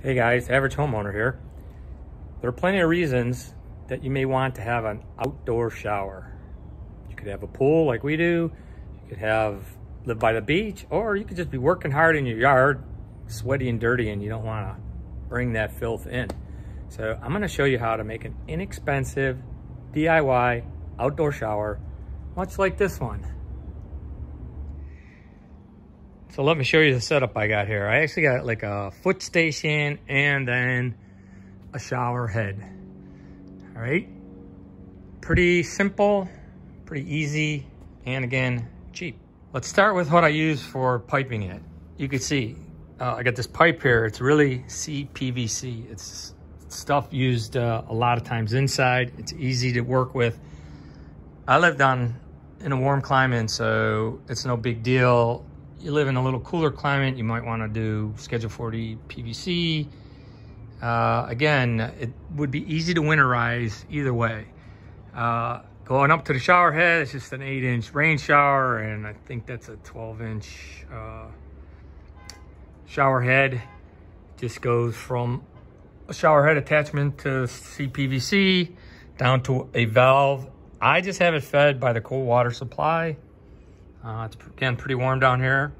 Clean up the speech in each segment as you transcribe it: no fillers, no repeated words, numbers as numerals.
Hey guys, Average Homeowner here. There are plenty of reasons that you may want to have an outdoor shower. You could have a pool like we do, you could live by the beach, or you could just be working hard in your yard, sweaty and dirty, and you don't want to bring that filth in. So I'm going to show you how to make an inexpensive DIY outdoor shower, much like this one. So let me show you the setup I got here. I actually got like a foot station and then a shower head. All right, pretty simple, pretty easy, and again, cheap. Let's start with what I use for piping it. You can see I got this pipe here. It's really CPVC. It's stuff used a lot of times inside. It's easy to work with. I lived in a warm climate, so it's no big deal. You live in a little cooler climate, you might want to do Schedule 40 PVC. Again, it would be easy to winterize either way. Going up to the shower head, it's just an 8-inch rain shower, and I think that's a 12-inch shower head. Just goes from a shower head attachment to CPVC down to a valve. I just have it fed by the cold water supply. It's again pretty warm down here.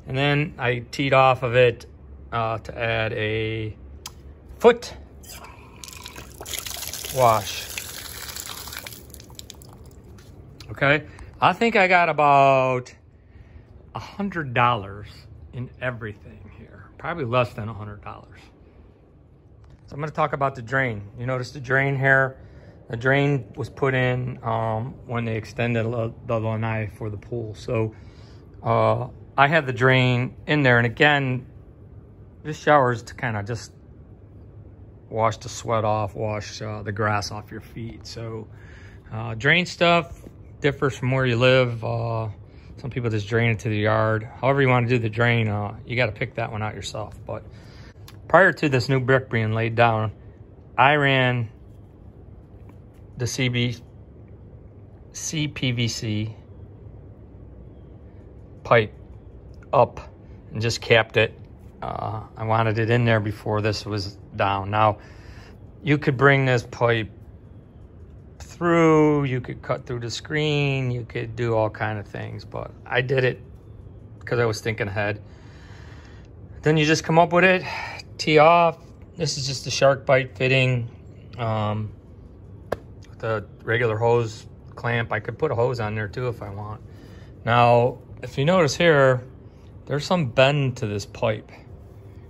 And then I teed off of it to add a foot wash. Okay, I think I got about $100 in everything here. Probably less than $100. So I'm gonna talk about the drain. You notice the drain here? The drain was put in when they extended the lanai for the pool. So I had the drain in there. And again, this shower is to kind of just wash the sweat off, wash the grass off your feet. So drain stuff differs from where you live. Some people just drain it to the yard. However you want to do the drain, you got to pick that one out yourself. But prior to this new brick being laid down, I ran the CPVC pipe up and just capped it. I wanted it in there before this was down. Now, you could bring this pipe through, you could cut through the screen, you could do all kind of things, but I did it because I was thinking ahead. Then you just come up with it, tee off. This is just a shark bite fitting. The regular hose clamp. I could put a hose on there too if I want. Now, if you notice here, there's some bend to this pipe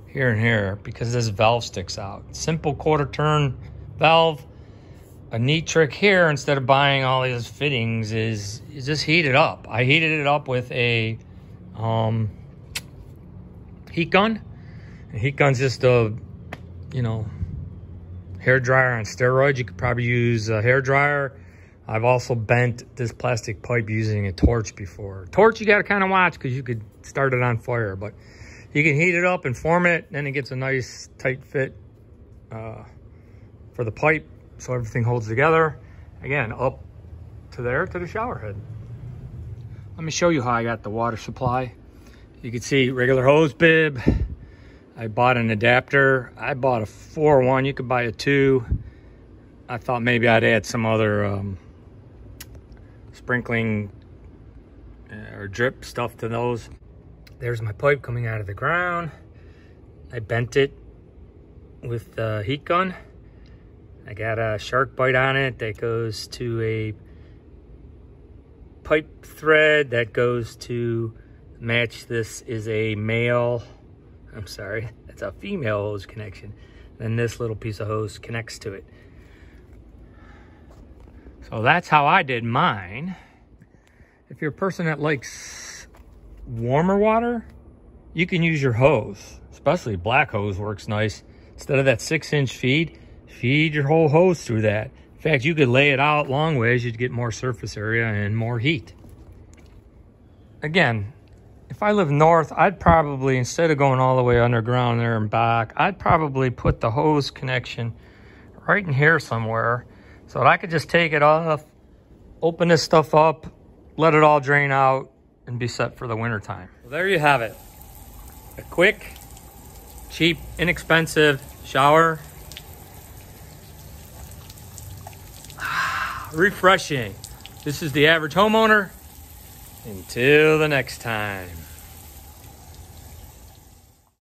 here and here because this valve sticks out. Simple quarter turn valve. A neat trick here, instead of buying all these fittings, is you just heat it up. I heated it up with a heat gun. A heat gun's just a, hair dryer on steroids. You could probably use a hair dryer. I've also bent this plastic pipe using a torch before. Torch you got to kind of watch because you could start it on fire, but you can heat it up and form it, then it gets a nice tight fit for the pipe so everything holds together. Again, up to there to the shower head. Let me show you how I got the water supply. You can see regular hose bib. I bought an adapter. I bought a 4-1. You could buy a 2. I thought maybe I'd add some other sprinkling or drip stuff to those. There's my pipe coming out of the ground. I bent it with the heat gun. I got a shark bite on it that goes to a pipe thread that goes to match. This is a male. I'm sorry, it's a female hose connection. Then this little piece of hose connects to it. So that's how I did mine. If you're a person that likes warmer water, you can use your hose. Especially black hose works nice. Instead of that 6-inch feed your whole hose through that. In fact, you could lay it out long ways, you'd get more surface area and more heat. Again, if I live north, I'd probably, instead of going all the way underground there and back, I'd probably put the hose connection right in here somewhere so that I could just take it off, open this stuff up, let it all drain out, and be set for the winter time. Well, there you have it. A quick, cheap, inexpensive shower. Refreshing. This is the Average Homeowner. Until the next time.